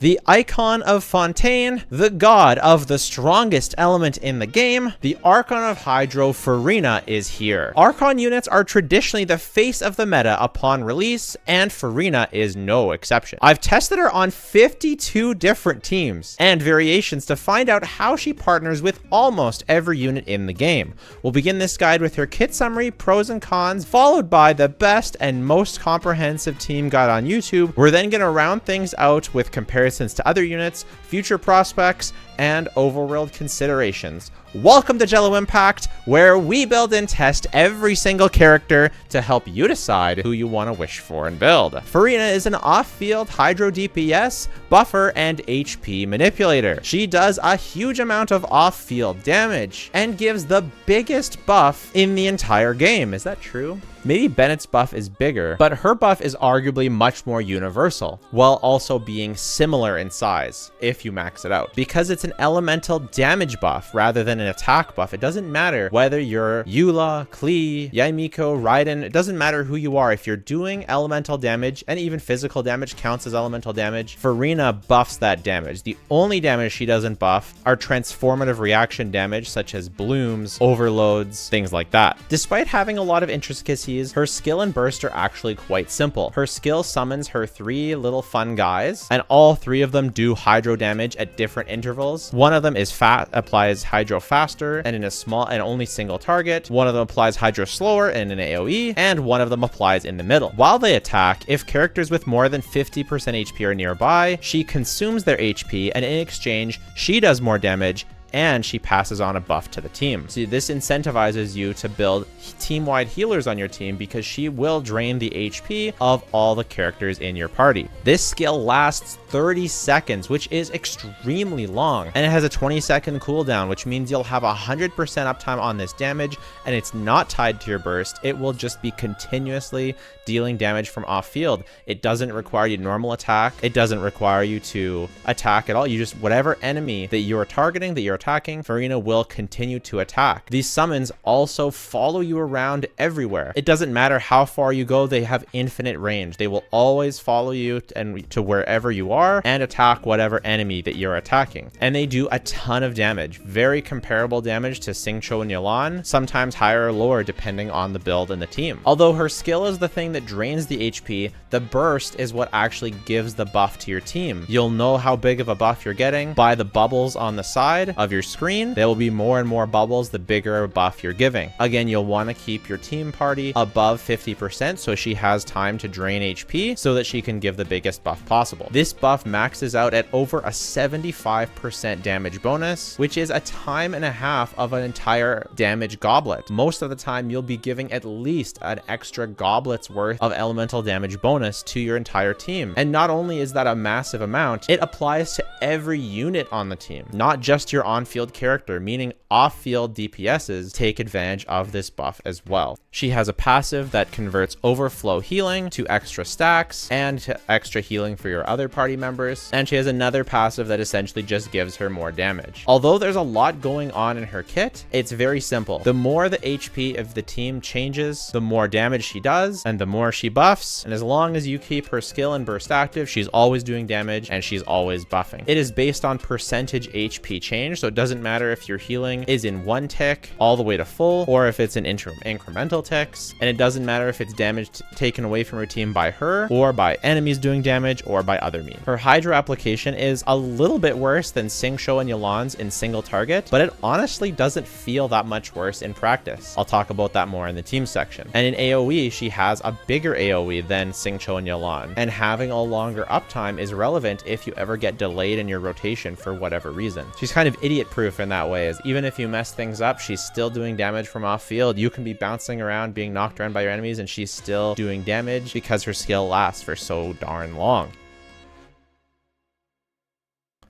The icon of Fontaine, the god of the strongest element in the game, the Archon of Hydro Furina is here. Archon units are traditionally the face of the meta upon release, and Furina is no exception. I've tested her on 52 different teams and variations to find out how she partners with almost every unit in the game. We'll begin this guide with her kit summary, pros and cons, followed by the best and most comprehensive team guide on YouTube. We're then going to round things out with comparisons to other units, future prospects, and overworld considerations. Welcome to Jello Impact, where we build and test every single character to help you decide who you want to wish for and build. Furina is an off-field Hydro DPS, buffer, and HP manipulator. She does a huge amount of off-field damage and gives the biggest buff in the entire game. Is that true? Maybe Bennett's buff is bigger, but her buff is arguably much more universal, while also being similar in size, if you max it out. Because it's an elemental damage buff rather than an attack buff, it doesn't matter whether you're Eula, Klee, Yaimiko, Raiden, it doesn't matter who you are. If you're doing elemental damage, and even physical damage counts as elemental damage, Furina buffs that damage. The only damage she doesn't buff are transformative reaction damage, such as blooms, overloads, things like that. Despite having a lot of intricacies, her skill and burst are actually quite simple. Her skill summons her 3 little fun guys, and all 3 of them do hydro damage at different intervals. One of them is applies hydro faster and in a small and only single target. One of them applies hydro slower and in an AoE, and one of them applies in the middle. While they attack, if characters with more than 50% HP are nearby, she consumes their HP, and in exchange, she does more damage, and she passes on a buff to the team. See, this incentivizes you to build team-wide healers on your team because she will drain the HP of all the characters in your party. This skill lasts 30 seconds, which is extremely long, and it has a 20-second cooldown, which means you'll have 100% uptime on this damage, and it's not tied to your burst. It will just be continuously dealing damage from off-field. It doesn't require you to normal attack. It doesn't require you to attack at all. You just, whatever enemy that you're targeting, that you're attacking, Furina will continue to attack. These summons also follow you around everywhere. It doesn't matter how far you go, they have infinite range. They will always follow you to wherever you are and attack whatever enemy that you're attacking. And they do a ton of damage. Very comparable damage to Xingqiu and Yelan, sometimes higher or lower depending on the build and the team. Although her skill is the thing that drains the HP, the burst is what actually gives the buff to your team. You'll know how big of a buff you're getting by the bubbles on the side of your screen. There will be more and more bubbles the bigger buff you're giving. Again, you'll want to keep your team party above 50% so she has time to drain HP so that she can give the biggest buff possible. This buff maxes out at over a 75% damage bonus, which is a time and a half of an entire damage goblet. Most of the time, you'll be giving at least an extra goblet's worth of elemental damage bonus to your entire team. And not only is that a massive amount, it applies to every unit on the team, not just your on-field character, meaning off-field DPSs take advantage of this buff as well. She has a passive that converts overflow healing to extra stacks and to extra healing for your other party members, and she has another passive that essentially just gives her more damage. Although there's a lot going on in her kit, it's very simple. The more the HP of the team changes, the more damage she does, and the more she buffs, and as long as you keep her skill and burst active, she's always doing damage and she's always buffing. It is based on percentage HP change, so it doesn't matter if your healing is in 1 tick all the way to full, or if it's in incremental ticks, and it doesn't matter if it's damage taken away from her team by her, or by enemies doing damage, or by other means. Her Hydro application is a little bit worse than Xingqiu and Yelan's in single target, but it honestly doesn't feel that much worse in practice. I'll talk about that more in the team section. And in AoE, she has a bigger AoE than Xingqiu and Yelan, and having a longer uptime is relevant if you ever get delayed in your rotation for whatever reason. She's kind of idiot-proof in that way, as even if you mess things up, she's still doing damage from off-field. You can be bouncing around, being knocked around by your enemies, and she's still doing damage because her skill lasts for so darn long.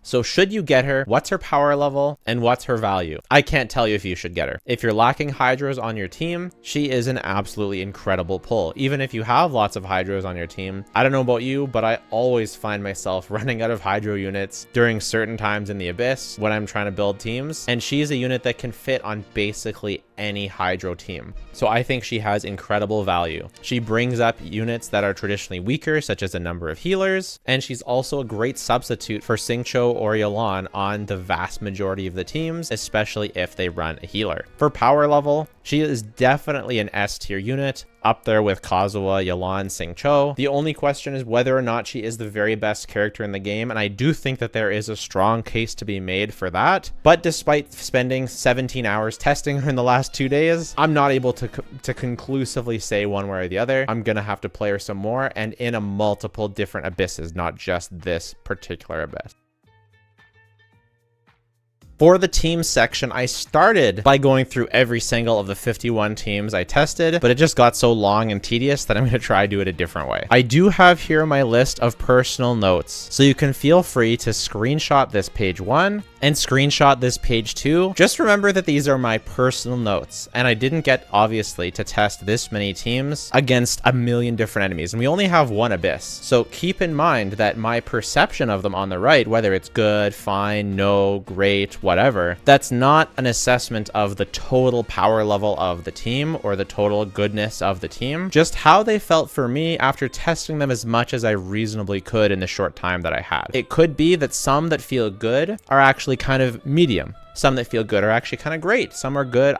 So should you get her? What's her power level and what's her value? I can't tell you if you should get her. If you're lacking hydros on your team, she is an absolutely incredible pull. Even if you have lots of hydros on your team, I don't know about you, but I always find myself running out of hydro units during certain times in the abyss when I'm trying to build teams. And she is a unit that can fit on basically any Hydro team. So I think she has incredible value. She brings up units that are traditionally weaker, such as a number of healers, and she's also a great substitute for Xingqiu or Yelan on the vast majority of the teams, especially if they run a healer. For power level, she is definitely an S tier unit, up there with Kazuha, Yelan, Xingqiu. The only question is whether or not she is the very best character in the game, and I do think that there is a strong case to be made for that. But despite spending 17 hours testing her in the last 2 days, I'm not able to conclusively say one way or the other. I'm gonna have to play her some more, and in a multiple different abysses, not just this particular abyss. For the team section, I started by going through every single of the 51 teams I tested, but it just got so long and tedious that I'm going to try to do it a different way. I do have here my list of personal notes, so you can feel free to screenshot this page 1 and screenshot this page 2. Just remember that these are my personal notes, and I didn't get, obviously, to test this many teams against a million different enemies, and we only have one abyss. So keep in mind that my perception of them on the right, whether it's good, fine, no, great, whatever, that's not an assessment of the total power level of the team or the total goodness of the team, just how they felt for me after testing them as much as I reasonably could in the short time that I had. It could be that some that feel good are actually kind of medium. Some that feel good are actually kind of great. Some are good.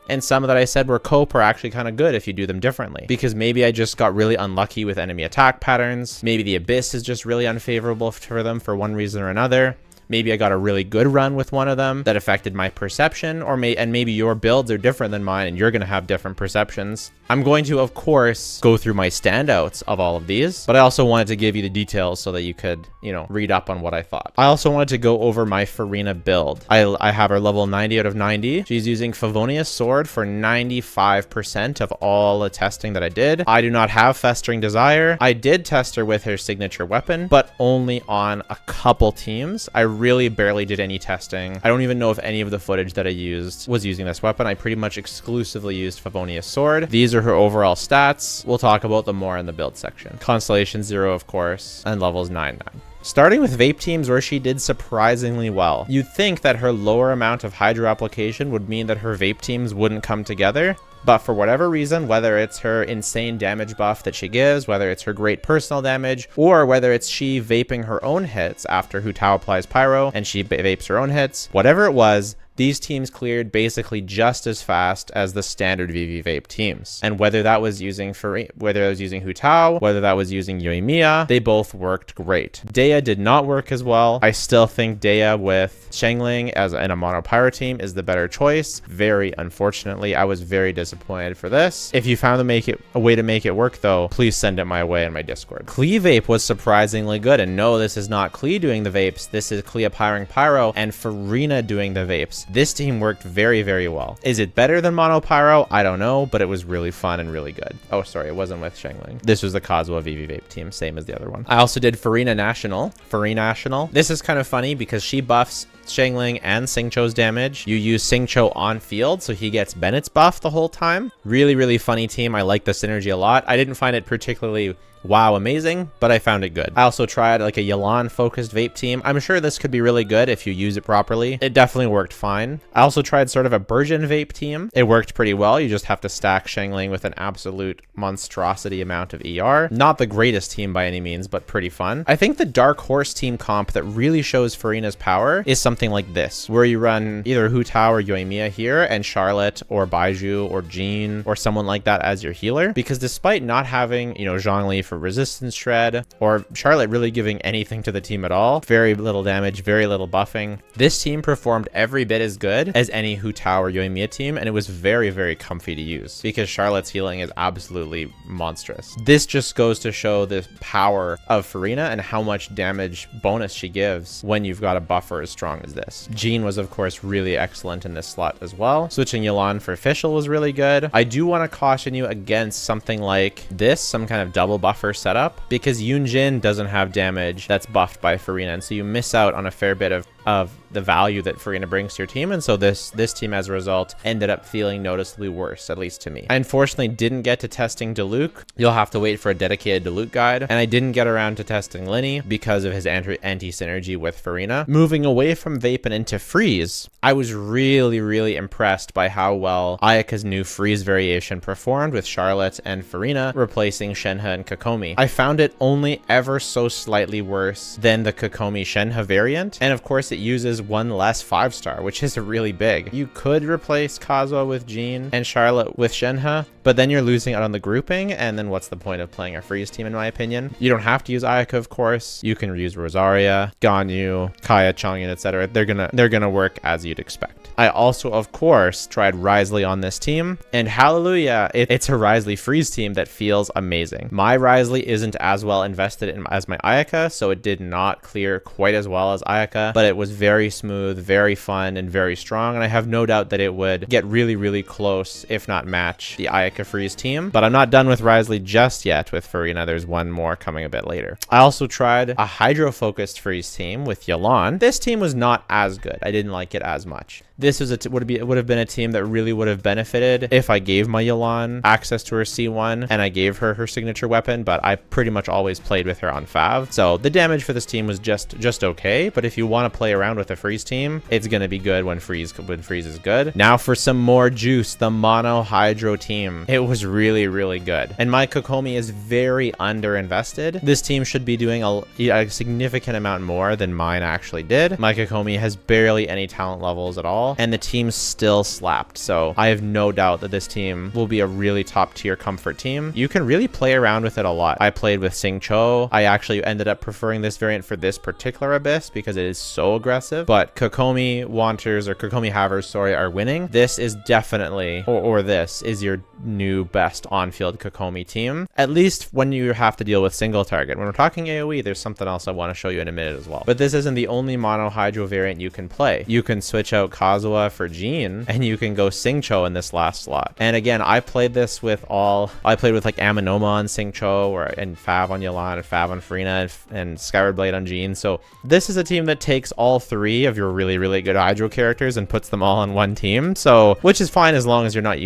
And some that I said were cope are actually kind of good if you do them differently. Because maybe I just got really unlucky with enemy attack patterns. Maybe the abyss is just really unfavorable for them for one reason or another. Maybe I got a really good run with one of them that affected my perception, and maybe your builds are different than mine and you're going to have different perceptions. I'm going to, of course, go through my standouts of all of these, but I also wanted to give you the details so that you could, read up on what I thought. I also wanted to go over my Furina build. I have her level 90 out of 90. She's using Favonia's Sword for 95% of all the testing that I did. I do not have Festering Desire. I did test her with her signature weapon, but only on a couple teams. I really barely did any testing. I don't even know if any of the footage that I used was using this weapon. I pretty much exclusively used Favonia's Sword. These are her overall stats. We'll talk about them more in the build section. Constellation 0, of course, and levels 9. Starting with vape teams where she did surprisingly well. You'd think that her lower amount of hydro application would mean that her vape teams wouldn't come together, but for whatever reason, whether it's her insane damage buff that she gives, whether it's her great personal damage, or whether it's she vaping her own hits after Hu Tao applies pyro and she vapes her own hits, whatever it was, these teams cleared basically just as fast as the standard VV vape teams. And whether that was using Hu Tao, whether that was using Yoimiya, they both worked great. Dea did not work as well. I still think Dea with Xiangling in a mono pyro team is the better choice. Very unfortunately, I was very disappointed for this. If you found a way to make it work though, please send it my way in my Discord. Klee vape was surprisingly good, and no, this is not Klee doing the vapes. This is Klee applying pyro and Furina doing the vapes. This team worked very, very well. Is it better than Mono Pyro? I don't know, but it was really fun and really good. Oh, sorry, it wasn't with Xiangling. This was the Kazuha VV Vape team, same as the other one. I also did Furina National. This is kind of funny because she buffs Xiangling and Xingqiu's damage. You use Xingqiu on field, so he gets Bennett's buff the whole time. Really, really funny team. I like the synergy a lot. I didn't find it particularly wow amazing, but I found it good. I also tried like a Yelan focused vape team. I'm sure this could be really good if you use it properly. It definitely worked fine. I also tried sort of a Burjin vape team. It worked pretty well. You just have to stack Xiangling with an absolute monstrosity amount of ER. Not the greatest team by any means, but pretty fun. I think the Dark Horse team comp that really shows Furina's power is something like this, where you run either Hu Tao or Yoimiya here and Charlotte or Baiju or Jean or someone like that as your healer, because despite not having, Zhongli for resistance shred or Charlotte really giving anything to the team at all, very little damage, very little buffing, this team performed every bit as good as any Hu Tao or Yoimiya team, and it was very, very comfy to use because Charlotte's healing is absolutely monstrous. This just goes to show the power of Furina and how much damage bonus she gives when you've got a buffer as strong as this. Jean was of course really excellent in this slot as well. Switching Yelan for Fischl was really good. I do want to caution you against something like this, some kind of double buffer setup, because Yunjin doesn't have damage that's buffed by Furina, and so you miss out on a fair bit of of the value that Furina brings to your team. And so this team, as a result, ended up feeling noticeably worse, at least to me. I unfortunately didn't get to testing Diluc. You'll have to wait for a dedicated Diluc guide. And I didn't get around to testing Linny because of his anti-synergy with Furina. Moving away from Vape and into Freeze, I was really impressed by how well Ayaka's new Freeze variation performed with Charlotte and Furina replacing Shenhe and Kokomi. I found it only ever so slightly worse than the Kokomi Shenhe variant. And of course, it uses one less 5-star, which is really big. You could replace Kazuha with Jean and Charlotte with Shenhe, but then you're losing out on the grouping, and then what's the point of playing a Freeze team, in my opinion? You don't have to use Ayaka, of course. You can use Rosaria, Ganyu, Kaya, Chang'an, etc. They're gonna work as you'd expect. I also, of course, tried Wriothesley on this team, and hallelujah, it's a Wriothesley Freeze team that feels amazing. My Wriothesley isn't as well invested as my Ayaka, so it did not clear quite as well as Ayaka, but it was very smooth, very fun, and very strong, and I have no doubt that it would get really close, if not match, the Ayaka Freeze team. But I'm not done with Wriothesley just yet with Furina. There's one more coming a bit later. I also tried a Hydro-focused Freeze team with Yelan. This team was not as good. I didn't like it as much. This was would have been a team that really would have benefited if I gave my Yelan access to her C1 and I gave her her signature weapon, but I pretty much always played with her on Fav. So the damage for this team was just okay, but if you want to play around with a Freeze team, it's going to be good when Freeze is good. Now for some more juice, the Mono Hydro team. It was really good. And my Kokomi is very underinvested. This team should be doing a significant amount more than mine actually did. My Kokomi has barely any talent levels at all, and the team still slapped. So I have no doubt that this team will be a really top tier comfort team. You can really play around with it a lot. I played with Sing Cho. I actually ended up preferring this variant for this particular Abyss because it is so aggressive, but Kokomi Wanters, or Kokomi Havers, sorry, are winning. This is definitely, or this is your new best on-field Kokomi team, at least when you have to deal with single target. When we're talking AoE, there's something else I want to show you in a minute as well. But this isn't the only Mono Hydro variant you can play. You can switch out Kazuha for Jean, and you can go Singcho in this last slot. And again, I played this with I played with like Aminoma on Singcho, and Fav on Yelan, and Fav on Furina, and Skyward Blade on Jean. So this is a team that takes all three of your really good Hydro characters and puts them all on one team. So, which is fine as long as you're not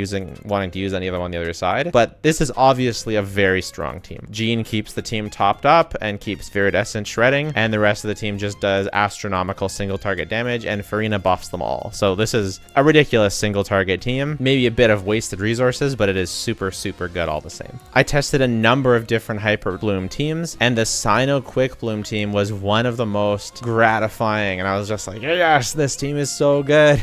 wanting to use any of them on the other side. But this is obviously a very strong team. Jean keeps the team topped up and keeps Viridescent shredding, and the rest of the team just does astronomical single target damage, and Furina buffs them all. So this is a ridiculous single target team. Maybe a bit of wasted resources, but it is super good all the same. I tested a number of different Hyper Bloom teams, and the Sino Quick Bloom team was one of the most gratifying, and I was just like, yes, this team is so good.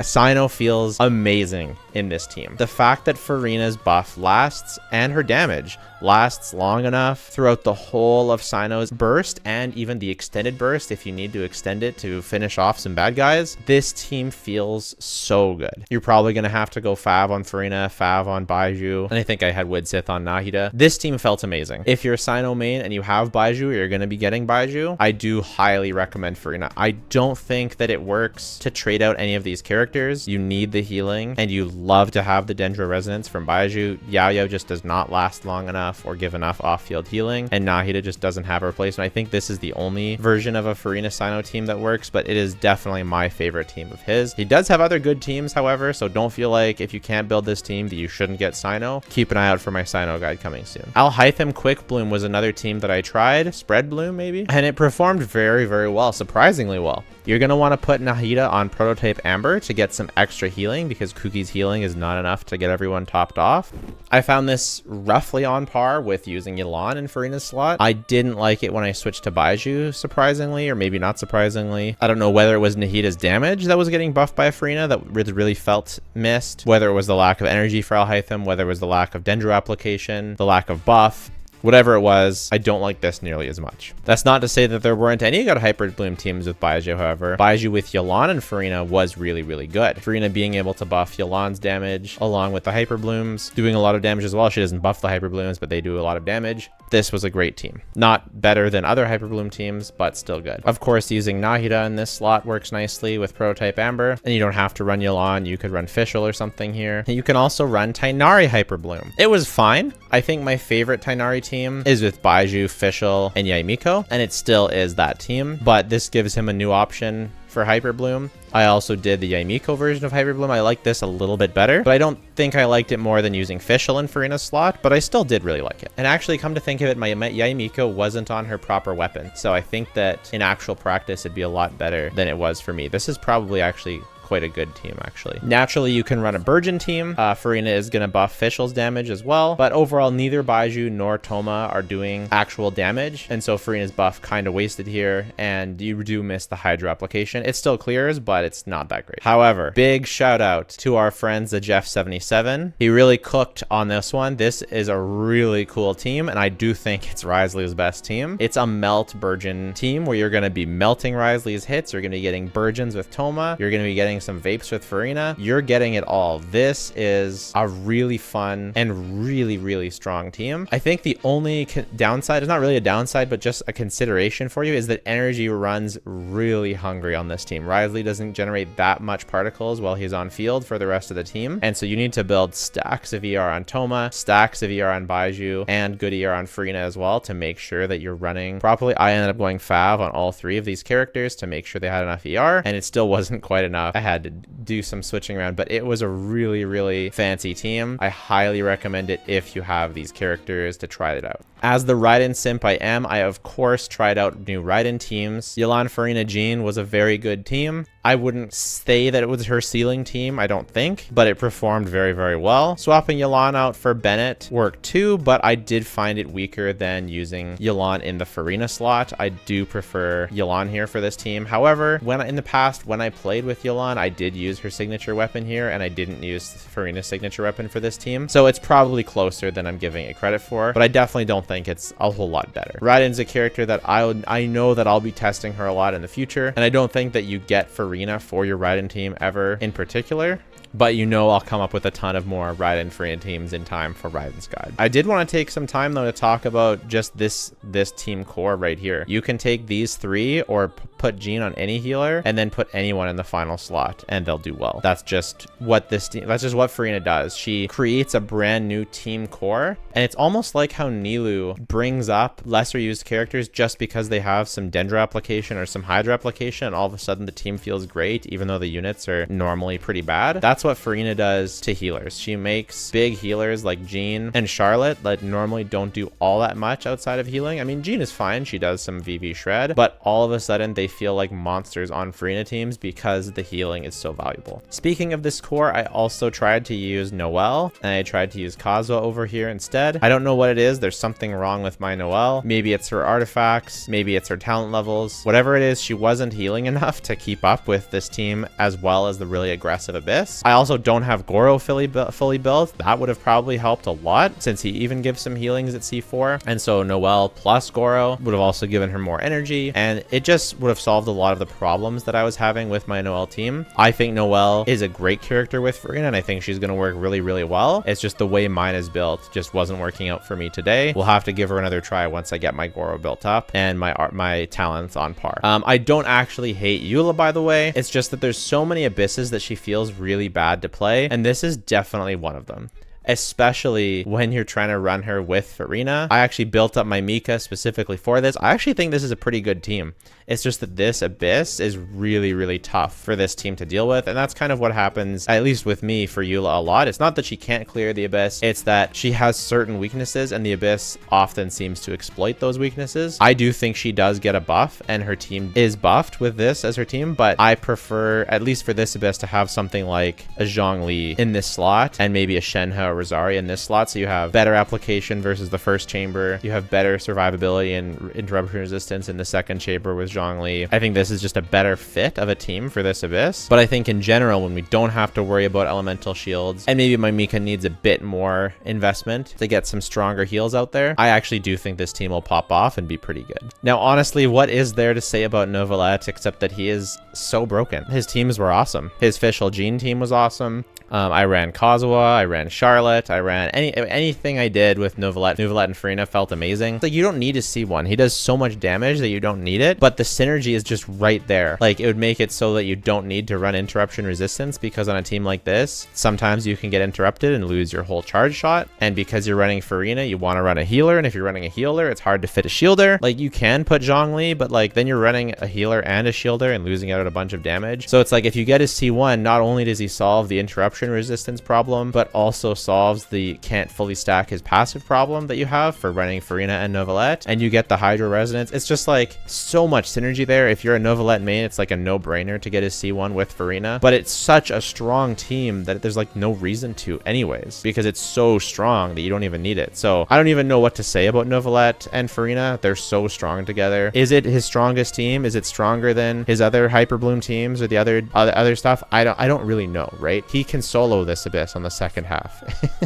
Sino feels amazing in this team. The fact that Furina's buff lasts and her damage lasts long enough throughout the whole of Sino's burst, and even the extended burst if you need to extend it to finish off some bad guys, this team feels so good. You're probably going to have to go Fav on Furina, Fav on Baiju, and I think I had Widsith on Nahida. This team felt amazing. If you're a Sino main and you have Baiju, you're going to be getting Baiju. I do highly recommend Furina. I don't think that it works to trade out any of these characters. You need the healing, and you love to have the Dendro Resonance from Baiju. Yaoyao just does not last long enough or give enough off-field healing, and Nahida just doesn't have a replacement. I think this is the only version of a Furina Sino team that works, but it is definitely my favorite team of his. He does have other good teams, however, so don't feel like if you can't build this team that you shouldn't get Sino. Keep an eye out for my Sino guide coming soon. Alhaitham Quick Bloom was another team that I tried, Spread Bloom maybe, and it performed very well, surprisingly well. You're going to want to put Nahida on Prototype Amber to get some extra healing, because Kuki's healing is not enough to get everyone topped off. I found this roughly on par with using Yelan in Furina's slot. I didn't like it when I switched to Baiju, surprisingly, or maybe not surprisingly. I don't know whether it was Nahida's damage that was getting buffed by Furina that really felt missed, whether it was the lack of energy for Alhaitham, whether it was the lack of Dendro application, the lack of buff. Whatever it was, I don't like this nearly as much. That's not to say that there weren't any good Hyper Bloom teams with Baiju, however. Baiju with Yelan and Furina was really good. Furina being able to buff Yelan's damage along with the Hyper Blooms, doing a lot of damage as well. She doesn't buff the Hyper Blooms, but they do a lot of damage. This was a great team. Not better than other Hyper Bloom teams, but still good. Of course, using Nahida in this slot works nicely with Prototype Amber, and you don't have to run Yelan. You could run Fischl or something here. You can also run Tighnari Hyper Bloom. It was fine. I think my favorite Tighnari team team is with Baiju, Fischl, and Yaimiko, and it still is that team, but this gives him a new option for Hyper Bloom. I also did the Yaimiko version of Hyper Bloom. I like this a little bit better, but I don't think I liked it more than using Fischl in Furina's slot, but I still did really like it. And actually, come to think of it, my Yaimiko wasn't on her proper weapon, so I think that in actual practice, it'd be a lot better than it was for me. This is probably actually quite a good team, actually. Naturally, you can run a Burgeon team. Furina is going to buff Fischl's damage as well, but overall, neither Baiju nor Toma are doing actual damage, and so Furina's buff kind of wasted here, and you do miss the Hydro application. It still clears, but it's not that great. However, big shout out to our friends, the Jeff77. He really cooked on this one. This is a really cool team, and I do think it's Wriothesley's best team. It's a melt Burgeon team where you're going to be melting Wriothesley's hits. You're going to be getting Burgeons with Toma. You're going to be getting some Vapes with Furina. You're getting it all. This is a really fun and really strong team. I think the only downside is not really a downside, but just a consideration for you is that energy runs really hungry on this team. Wriothesley doesn't generate that much particles while he's on field for the rest of the team, and so you need to build stacks of ER on Toma, stacks of ER on Baiju, and good ER on Furina as well to make sure that you're running properly. I ended up going Fav on all three of these characters to make sure they had enough ER, and it still wasn't quite enough. I had to do some switching around, but it was a really fancy team. I highly recommend it if you have these characters to try it out. As the Raiden simp I am, I of course tried out new Raiden teams. Yelan, Furina, Jean was a very good team. I wouldn't say that it was her ceiling team, I don't think, but it performed very well. Swapping Yelan out for Bennett worked too, but I did find it weaker than using Yelan in the Furina slot. I do prefer Yelan here for this team. However, in the past, when I played with Yelan, I did use her signature weapon here, and I didn't use Furina's signature weapon for this team. So it's probably closer than I'm giving it credit for, but I definitely don't think it's a whole lot better. Raiden's a character that I know that I'll be testing her a lot in the future, and I don't think that you get Furina for your Raiden team ever in particular, but you know I'll come up with a ton of more Raiden Furina teams in time for Raiden's Guide. I did want to take some time though to talk about just this team core right here. You can take these three or put Jean on any healer and then put anyone in the final slot and they'll do well. That's just what Furina does. She creates a brand new team core, and it's almost like how Nilou brings up lesser used characters just because they have some Dendro application or some Hydro application, and all of a sudden the team feels great even though the units are normally pretty bad. That's what Furina does to healers. She makes big healers like Jean and Charlotte that normally don't do all that much outside of healing. I mean, Jean is fine. She does some VV shred, but all of a sudden they feel like monsters on Furina teams because the healing is so valuable. Speaking of this core, I also tried to use Noelle, and I tried to use Kazuha over here instead. I don't know what it is. There's something wrong with my Noelle. Maybe it's her artifacts. Maybe it's her talent levels. Whatever it is, she wasn't healing enough to keep up with this team as well as the really aggressive Abyss. I also don't have Goro fully built. That would have probably helped a lot since he even gives some healings at C4. And so Noelle plus Goro would have also given her more energy, and it just would have solved a lot of the problems that I was having with my Noelle team. I think Noelle is a great character with Furina, and I think she's going to work really well. It's just the way mine is built just wasn't working out for me today. We'll have to give her another try once I get my Goro built up and my talents on par. I don't actually hate Eula, by the way. It's just that there's so many abysses that she feels really bad to play, and this is definitely one of them, especially when you're trying to run her with Furina. I actually built up my Mika specifically for this. I actually think this is a pretty good team. It's just that this Abyss is really tough for this team to deal with, and that's kind of what happens, at least with me, for Eula a lot. It's not that she can't clear the Abyss, it's that she has certain weaknesses, and the Abyss often seems to exploit those weaknesses. I do think she does get a buff, and her team is buffed with this as her team, but I prefer, at least for this Abyss, to have something like a Zhongli in this slot, and maybe a Shenhe or Rosaria in this slot, so you have better application versus the first chamber. You have better survivability and interruption resistance in the second chamber with Zhongli. I think this is just a better fit of a team for this Abyss, but I think in general, when we don't have to worry about elemental shields, and maybe my Mika needs a bit more investment to get some stronger heals out there, I actually do think this team will pop off and be pretty good. Now, honestly, what is there to say about Novelette except that he is so broken? His teams were awesome. His Fischl Jean team was awesome. I ran Kazuha, I ran Charlotte, I ran anything I did with Novelette and Furina felt amazing. Like, you don't need to see one. He does so much damage that you don't need it, but the synergy is just right there. Like, it would make it so that you don't need to run interruption resistance, because on a team like this, sometimes you can get interrupted and lose your whole charge shot. And because you're running Furina, you want to run a healer. And if you're running a healer, it's hard to fit a shielder. Like, you can put Zhongli, but like then you're running a healer and a shielder and losing out on a bunch of damage. So it's like, if you get his C1, not only does he solve the interruption resistance problem, but also solves the can't fully stack his passive problem that you have for running Furina and Novelette, and you get the Hydro Resonance. It's just like so much synergy there. If you're a Novelette main, it's like a no-brainer to get his C1 with Furina, but it's such a strong team that there's like no reason to anyways, because it's so strong that you don't even need it. So I don't even know what to say about Novelette and Furina. They're so strong together. Is it his strongest team? Is it stronger than his other Hyper Bloom teams or the other stuff? I don't really know, right? He can solo this Abyss on the second half.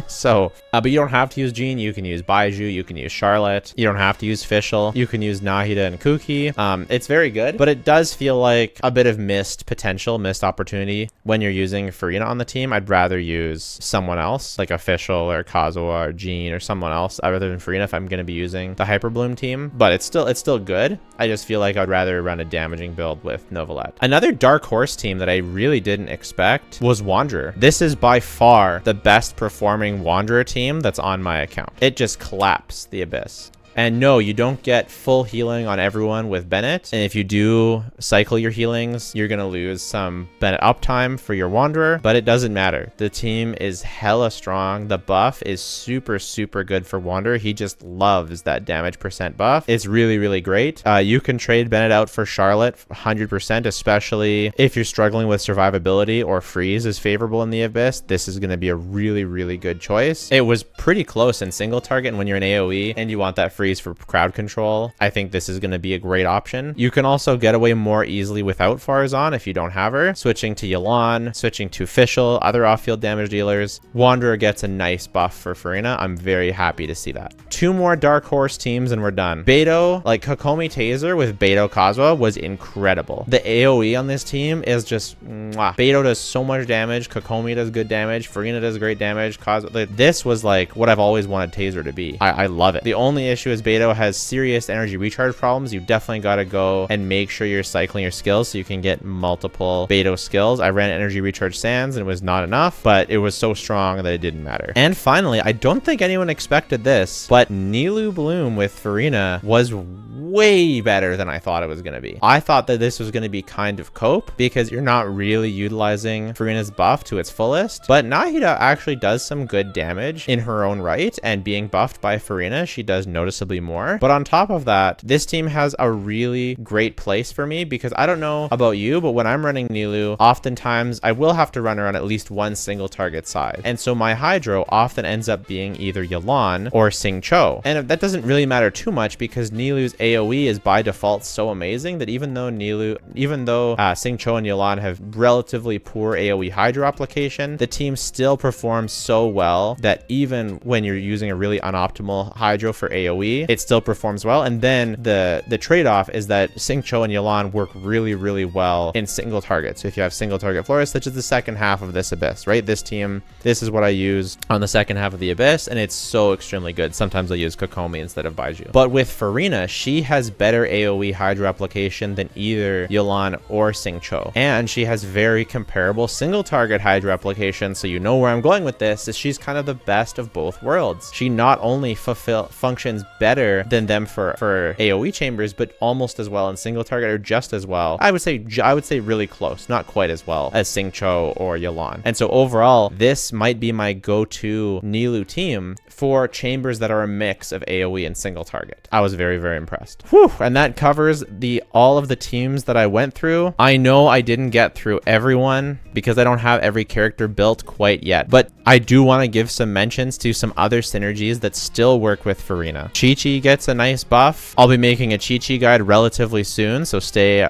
So but you don't have to use Jean. You can use Baiju, you can use Charlotte, you don't have to use Fischl, you can use Nahida and Kuki. It's very good, but it does feel like a bit of missed potential, missed opportunity when you're using Furina on the team. I'd rather use someone else, like a Fischl or Kazuha or Jean or someone else other than Furina if I'm going to be using the Hyper Bloom team. But it's still good. I just feel like I'd rather run a damaging build with Novelette. Another dark horse team that I really didn't expect was Wanderer. This is by far the best performing Wanderer team that's on my account. It just collapsed the Abyss. And no, you don't get full healing on everyone with Bennett. And if you do cycle your healings, you're going to lose some Bennett uptime for your Wanderer, but it doesn't matter. The team is hella strong. The buff is super, super good for Wanderer. He just loves that damage percent buff. It's really, really great. You can trade Bennett out for Charlotte 100%, especially if you're struggling with survivability or freeze is favorable in the Abyss. This is going to be a really, really good choice. It was pretty close in single target, and when you're in AoE and you want that freeze for crowd control, I think this is going to be a great option. You can also get away more easily without Farzan if you don't have her. Switching to Yelan, switching to Fischl, other off-field damage dealers. Wanderer gets a nice buff for Furina. I'm very happy to see that. 2 more dark horse teams and we're done. Beidou, like Kokomi Taser with Beidou Kazuha was incredible. The AoE on this team is just mwah. Beidou does so much damage. Kokomi does good damage. Furina does great damage. Kazuha, this was like what I've always wanted Taser to be. I love it. The only issue is Beidou has serious energy recharge problems. You definitely got to go and make sure you're cycling your skills so you can get multiple Beidou skills. I ran energy recharge Sands and it was not enough, but it was so strong that it didn't matter. And finally, I don't think anyone expected this, but Nilou Bloom with Furina was way better than I thought it was going to be. I thought that this was going to be kind of cope because you're not really utilizing Furina's buff to its fullest, but Nahida actually does some good damage in her own right, and being buffed by Furina, she does noticeably more. But on top of that, this team has a really great place for me because I don't know about you, but when I'm running Nilou, oftentimes I will have to run her on at least one single target side. And so my Hydro often ends up being either Yelan or Xingqiu. And that doesn't really matter too much because Nilou's AoE is by default so amazing that even though Xingqiu and Yelan have relatively poor AoE Hydro application, the team still performs so well that even when you're using a really unoptimal Hydro for AoE, it still performs well. And then the trade-off is that Xingqiu and Yelan work really, really well in single targets. So if you have single target Florist, such as the second half of this Abyss, right? This team, this is what I use on the second half of the Abyss, and it's so extremely good. Sometimes I use Kokomi instead of Baiju. But with Furina, she has better AoE Hydro application than either Yelan or Xingqiu. And she has very comparable single target Hydro application. So you know where I'm going with this, is she's kind of the best of both worlds. She not only functions better than them for AoE chambers, but almost as well in single target, or just as well. I would say really close, not quite as well as Xingqiu or Yelan. And so overall, this might be my go-to Nilou team for chambers that are a mix of AoE and single target. I was very, very impressed. Whew. And that covers all of the teams that I went through. I know I didn't get through everyone because I don't have every character built quite yet, but I do want to give some mentions to some other synergies that still work with Furina. Chi-Chi gets a nice buff. I'll be making a Chi-Chi guide relatively soon, so stay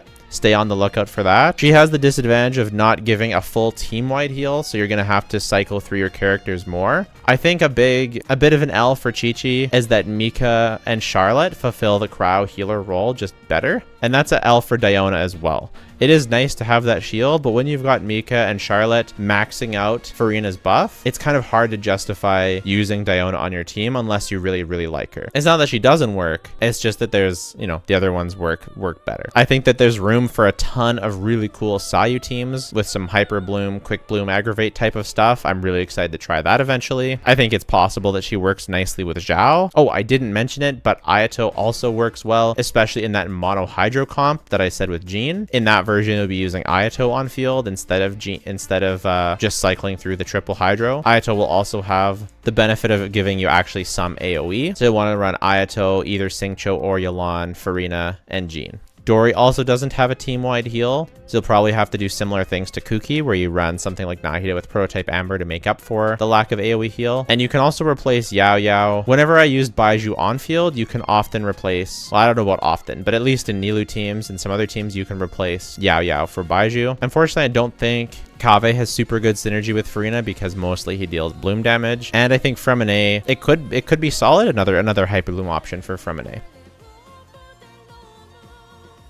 on the lookout for that. She has the disadvantage of not giving a full team-wide heal, so you're going to have to cycle through your characters more. I think a bit of an L for Chi-Chi is that Mika and Charlotte fulfill the Crow healer role just better. And that's a L for Diona as well. It is nice to have that shield, but when you've got Mika and Charlotte maxing out Furina's buff, it's kind of hard to justify using Diona on your team unless you really, really like her. It's not that she doesn't work, it's just that there's, you know, the other ones work better. I think that there's room for a ton of really cool Sayu teams with some Hyper Bloom, Quick Bloom, Aggravate type of stuff. I'm really excited to try that eventually. I think it's possible that she works nicely with Zhao. Oh, I didn't mention it, but Ayato also works well, especially in that mono hydro comp that I said with Jean. In that version, it would be using Ayato on field instead of just cycling through the triple hydro. Ayato will also have the benefit of giving you actually some AoE. So you'll want to run Ayato, either Xingqiu or Yelan, Furina, and Jean. Dory also doesn't have a team-wide heal, so you'll probably have to do similar things to Kuki, where you run something like Nahida with Prototype Amber to make up for the lack of AoE heal. And you can also replace Yao Yao. Whenever I used Baiju on field, you can often replace, well, I don't know about often, but at least in Nilou teams and some other teams, you can replace Yao Yao for Baiju. Unfortunately, I don't think Kaveh has super good synergy with Furina because mostly he deals bloom damage. And I think Fremine, it could be solid, another Hyper Bloom option for Fremine.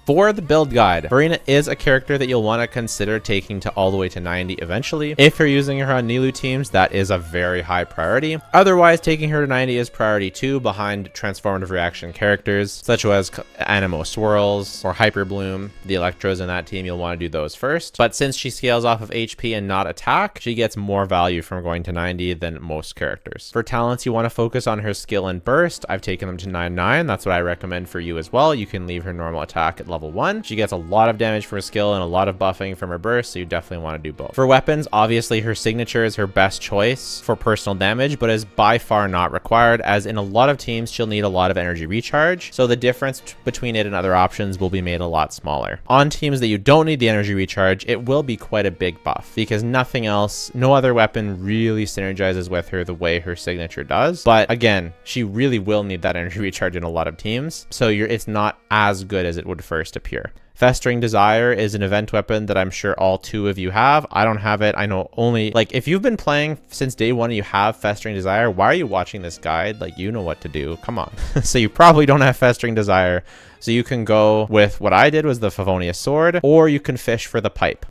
For the build guide, Furina is a character that you'll want to consider taking to all the way to 90 eventually. If you're using her on Nilou teams, that is a very high priority. Otherwise, taking her to 90 is priority 2 behind transformative reaction characters, such as Animo Swirls or Hyper Bloom. The Electros in that team, you'll want to do those first. But since she scales off of HP and not attack, she gets more value from going to 90 than most characters. For talents, you want to focus on her skill and burst. I've taken them to 99. That's what I recommend for you as well. You can leave her normal attack at level 1. She gets a lot of damage from her skill and a lot of buffing from her burst, so you definitely want to do both. For weapons, obviously her signature is her best choice for personal damage, but is by far not required, as in a lot of teams she'll need a lot of energy recharge, so the difference between it and other options will be made a lot smaller. On teams that you don't need the energy recharge, it will be quite a big buff, because nothing else, no other weapon really synergizes with her the way her signature does. But again, she really will need that energy recharge in a lot of teams, so it's not as good as it would first appear. Festering Desire is an event weapon that I'm sure all 2 of you have. I don't have it. I know only, like, if you've been playing since day 1 and you have Festering Desire, why are you watching this guide? Like, you know what to do. Come on. So you probably don't have Festering Desire. So you can go with what I did was the Favonius Sword, or you can fish for the pipe.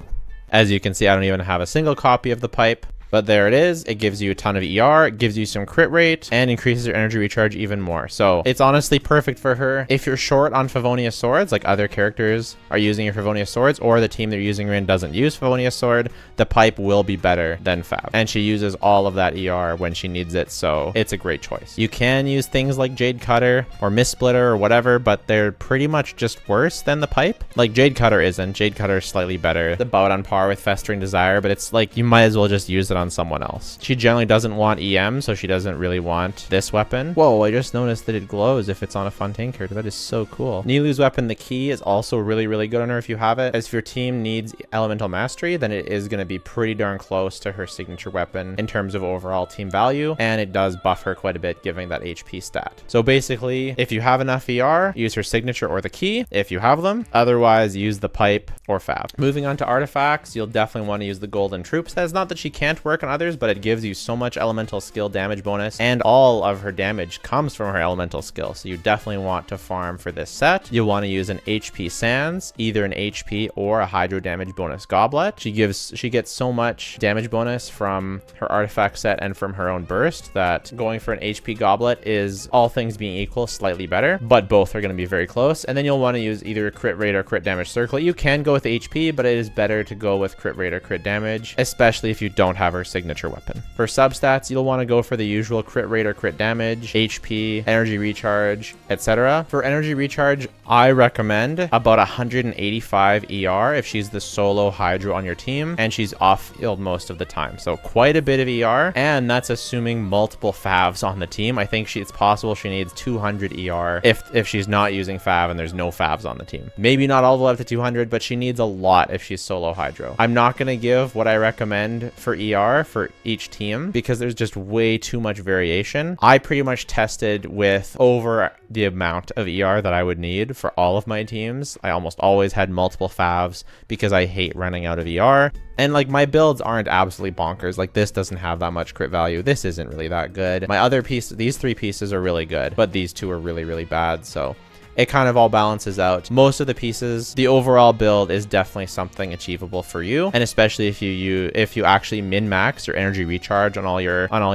As you can see, I don't even have a single copy of the pipe. But there it is. It gives you a ton of ER, it gives you some crit rate, and increases your energy recharge even more. So it's honestly perfect for her. If you're short on Favonius Swords, like other characters are using your Favonius Swords, or the team they're using her in doesn't use Favonius Sword, the pipe will be better than Fav. And she uses all of that ER when she needs it, so it's a great choice. You can use things like Jade Cutter or Mist Splitter or whatever, but they're pretty much just worse than the pipe. Like Jade Cutter isn't. Jade Cutter is slightly better. The bout on par with Festering Desire, but it's like you might as well just use it on someone else. She generally doesn't want EM, so she doesn't really want this weapon. Whoa, I just noticed that it glows if it's on a Fontaine character. That is so cool. Nilou's weapon, the Key, is also really, really good on her if you have it. As if your team needs Elemental Mastery, then it is going to be pretty darn close to her signature weapon in terms of overall team value, and it does buff her quite a bit, giving that HP stat. So basically, if you have enough ER, use her signature or the Key, if you have them. Otherwise, use the pipe or Fav. Moving on to artifacts, you'll definitely want to use the Golden Troops. That's not that she can't work on others, but it gives you so much elemental skill damage bonus, and all of her damage comes from her elemental skill, so you definitely want to farm for this set. You'll want to use an HP Sands, either an HP or a hydro damage bonus goblet. She gets so much damage bonus from her artifact set and from her own burst that going for an HP goblet is, all things being equal, slightly better, but both are going to be very close. And then you'll want to use either a crit rate or crit damage circlet. You can go with HP, but it is better to go with crit rate or crit damage, especially if you don't have her signature weapon. For substats, you'll want to go for the usual crit rate or crit damage, HP, energy recharge, etc. For energy recharge, I recommend about 185 ER if she's the solo Hydro on your team and she's off field most of the time. So quite a bit of ER, and that's assuming multiple Favs on the team. I think it's possible she needs 200 ER if she's not using Fav and there's no Favs on the team. Maybe not all the way up to 200, but she needs a lot if she's solo Hydro. I'm not going to give what I recommend for ER for each team because there's just way too much variation. I pretty much tested with over the amount of ER that I would need for all of my teams. I almost always had multiple Favs because I hate running out of ER. And like my builds aren't absolutely bonkers. Like this doesn't have that much crit value. This isn't really that good. My other piece, these three pieces are really good, but these two are really, really bad. So it kind of all balances out. Most of the pieces, the overall build is definitely something achievable for you, and especially if you actually min-max your energy recharge on all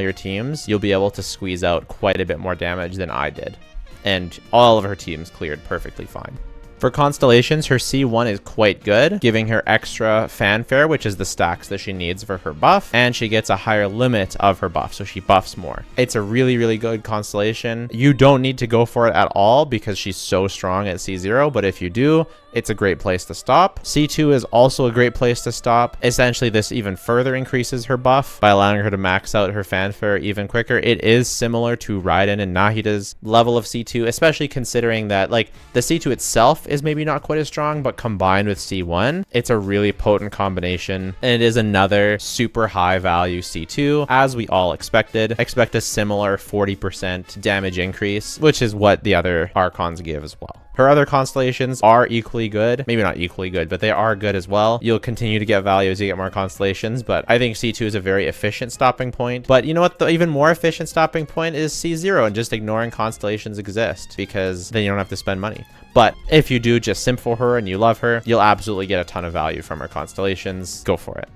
your teams, you'll be able to squeeze out quite a bit more damage than I did, and all of her teams cleared perfectly fine. For constellations, her C1 is quite good, giving her extra fanfare, which is the stacks that she needs for her buff, and she gets a higher limit of her buff, so she buffs more. It's a really, really good constellation. You don't need to go for it at all because she's so strong at C0, but if you do, it's a great place to stop. C2 is also a great place to stop. Essentially, this even further increases her buff by allowing her to max out her fanfare even quicker. It is similar to Raiden and Nahida's level of C2, especially considering that like the C2 itself is maybe not quite as strong, but combined with C1, it's a really potent combination. And it is another super high value C2, as we all expected. Expect a similar 40% damage increase, which is what the other Archons give as well. Her other constellations are equally good. Maybe not equally good, but they are good as well. You'll continue to get value as you get more constellations, but I think C2 is a very efficient stopping point. But you know what? The even more efficient stopping point is C0 and just ignoring constellations exist, because then you don't have to spend money. But if you do just simp for her and you love her, you'll absolutely get a ton of value from her constellations. Go for it.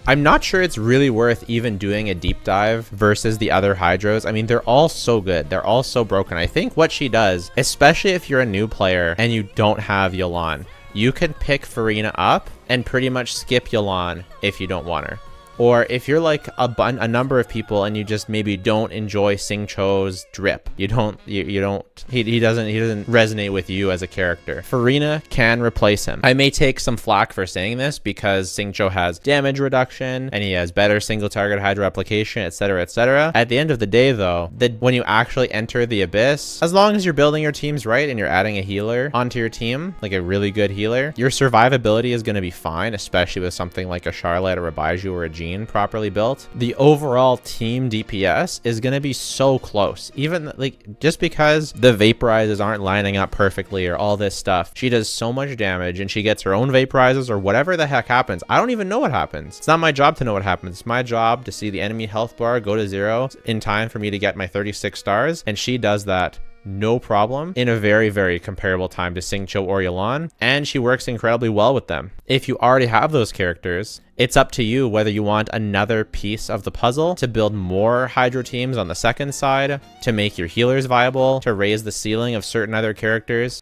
I'm not sure it's really worth even doing a deep dive versus the other Hydros. I mean, they're all so good. They're all so broken. I think what she does, especially if you're a new player and you don't have Yelan, you can pick Furina up and pretty much skip Yelan if you don't want her. Or if you're like a number of people and you just maybe don't enjoy Xingqiu's drip, he doesn't resonate with you as a character, Furina can replace him. I may take some flack for saying this because Xingqiu has damage reduction and he has better single target hydro application, etc, etc. At the end of the day though, when you actually enter the Abyss, as long as you're building your teams right and you're adding a healer onto your team, like a really good healer, your survivability is going to be fine, especially with something like a Charlotte or a Baiju or a Jean properly built. The overall team DPS is going to be so close, even like just because the vaporizes aren't lining up perfectly or all this stuff. She does so much damage and she gets her own vaporizes or whatever the heck happens. I don't even know what happens. It's not my job to know what happens. It's my job to see the enemy health bar go to 0 in time for me to get my 36 stars, and she does that no problem in a very, very comparable time to Xingqiu or Yelan, and she works incredibly well with them. If you already have those characters, it's up to you whether you want another piece of the puzzle to build more Hydro teams on the second side, to make your healers viable, to raise the ceiling of certain other characters.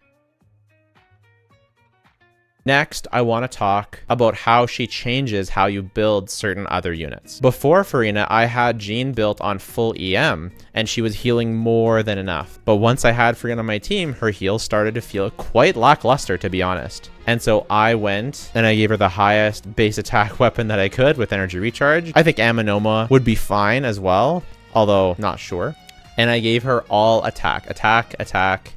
Next, I want to talk about how she changes how you build certain other units. Before Furina, I had Jean built on full EM, and she was healing more than enough. But once I had Furina on my team, her heals started to feel quite lackluster, to be honest. And so I went and I gave her the highest base attack weapon that I could with energy recharge. I think Aminoma would be fine as well, although not sure. And I gave her all attack,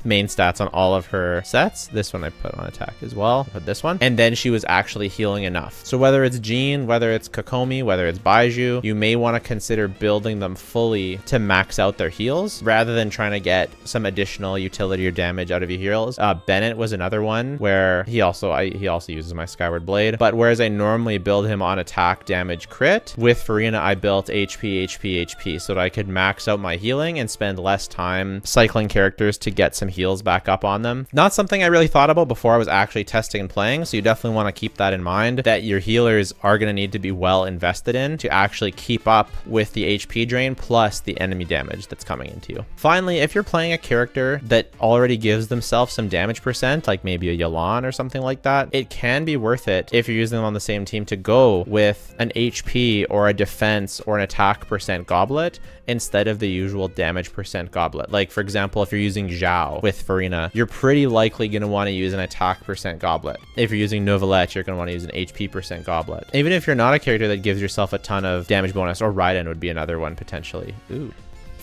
main stats on all of her sets. This one I put on attack as well, put this one. And then she was actually healing enough. So whether it's Jean, whether it's Kokomi, whether it's Baiju, you may want to consider building them fully to max out their heals rather than trying to get some additional utility or damage out of your heals. Bennett was another one where he also uses my Skyward Blade. But whereas I normally build him on attack, damage, crit, with Furina I built HP so that I could max out my healing and spend less time cycling characters to get some heals back up on them. Not something I really thought about before I was actually testing and playing, so you definitely want to keep that in mind, that your healers are going to need to be well invested in to actually keep up with the HP drain plus the enemy damage that's coming into you. Finally, if you're playing a character that already gives themselves some damage percent, like maybe a Yelan or something like that, it can be worth it if you're using them on the same team to go with an HP or a defense or an attack percent goblet instead of the usual damage percent goblet. Like for example, if you're using Zhao with Furina, you're pretty likely going to want to use an attack percent goblet. If you're using Novelette, you're going to want to use an HP percent goblet. Even if you're not a character that gives yourself a ton of damage bonus, or Raiden would be another one potentially. Ooh.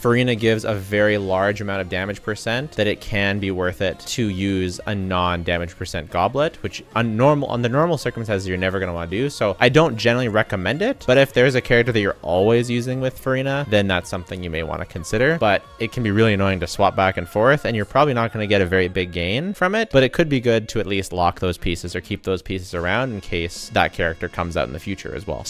Furina gives a very large amount of damage percent that it can be worth it to use a non-damage percent goblet, which on the normal circumstances you're never going to want to do. So I don't generally recommend it, but if there's a character that you're always using with Furina, then that's something you may want to consider. But it can be really annoying to swap back and forth, and you're probably not going to get a very big gain from it, but it could be good to at least lock those pieces or keep those pieces around in case that character comes out in the future as well.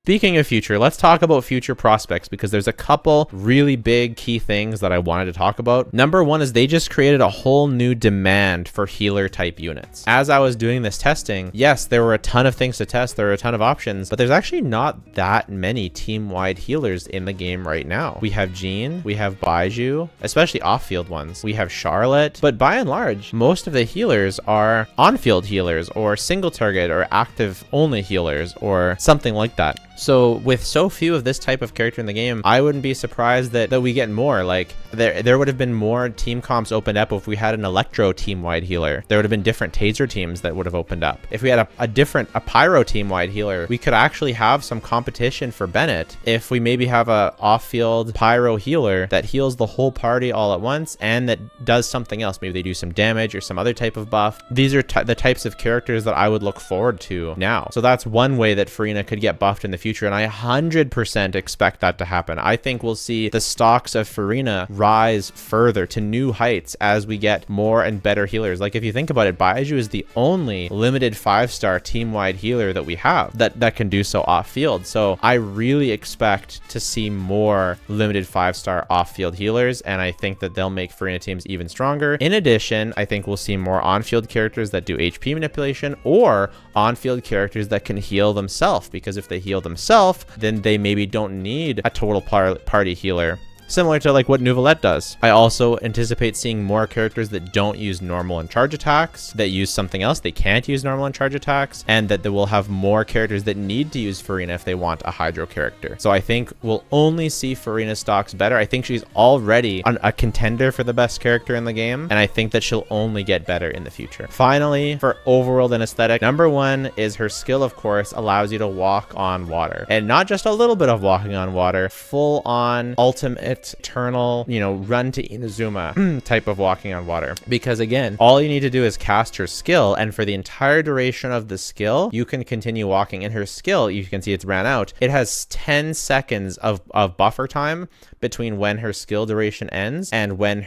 Speaking of future, let's talk about future prospects because there's a couple really big key things that I wanted to talk about. Number one is they just created a whole new demand for healer type units. As I was doing this testing, yes, there were a ton of things to test. There were a ton of options, but there's actually not that many team-wide healers in the game right now. We have Jean, we have Baiju, especially off-field ones. We have Charlotte, but by and large, most of the healers are on-field healers or single target or active only healers or something like that. So with so few of this type of character in the game, I wouldn't be surprised that we get more. Like there would have been more team comps opened up if we had an Electro team-wide healer. There would have been different Taser teams that would have opened up. If we had a Pyro team-wide healer, we could actually have some competition for Bennett if we maybe have a off-field Pyro healer that heals the whole party all at once and that does something else. Maybe they do some damage or some other type of buff. These are the types of characters that I would look forward to now. So that's one way that Furina could get buffed in the future, and I 100% expect that to happen. I think we'll see the stocks of Furina rise further to new heights as we get more and better healers. Like if you think about it, Baiju is the only limited 5-star team-wide healer that we have that can do so off-field. So I really expect to see more limited 5-star off-field healers, and I think that they'll make Furina teams even stronger. In addition, I think we'll see more on-field characters that do HP manipulation or on-field characters that can heal themselves, because if they heal themselves, then they maybe don't need a total party healer. Similar to like what Nouvelette does. I also anticipate seeing more characters that don't use normal and charge attacks, that use something else. They can't use normal and charge attacks, and that they will have more characters that need to use Furina if they want a Hydro character. So I think we'll only see Furina stocks better. I think she's already a contender for the best character in the game, and I think that she'll only get better in the future. Finally, for Overworld and aesthetic, number one is her skill, of course, allows you to walk on water. And not just a little bit of walking on water, full on ultimate eternal, run to Inazuma type of walking on water. Because again, all you need to do is cast her skill, and for the entire duration of the skill, you can continue walking. In her skill, you can see it's ran out. It has 10 seconds of buffer time between when her skill duration ends and when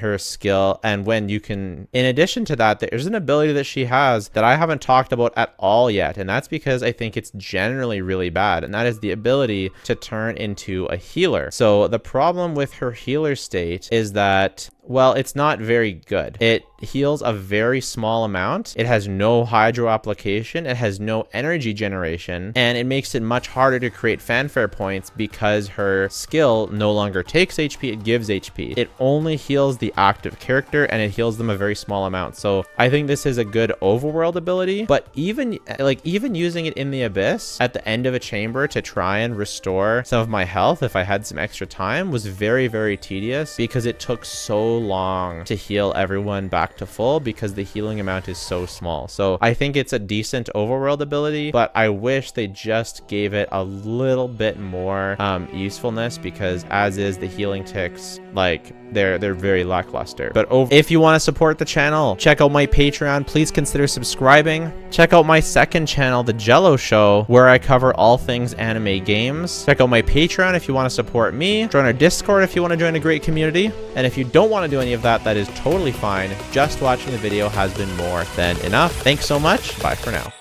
you can. In addition to that, there's an ability that she has that I haven't talked about at all yet, and that's because I think it's generally really bad, and that is the ability to turn into a healer. So the problem with her healer state is that, well, it's not very good. It heals a very small amount. It has no hydro application. It has no energy generation, and it makes it much harder to create fanfare points because her skill no longer takes HP, it gives HP. It only heals the active character, and it heals them a very small amount. So I think this is a good overworld ability, but even using it in the abyss at the end of a chamber to try and restore some of my health if I had some extra time was very, very tedious because it took so long to heal everyone back to full because the healing amount is so small. So I think it's a decent overworld ability, but I wish they just gave it a little bit more usefulness, because as is, the healing ticks, like they're very lackluster. But if you want to support the channel, check out my Patreon. Please consider subscribing. Check out my second channel, The Jello Show, where I cover all things anime games. Check out my Patreon if you want to support me. Join our Discord if you want to join a great community. And if you don't want to do any of that, that is totally fine. Just watching the video has been more than enough. Thanks so much. Bye for now.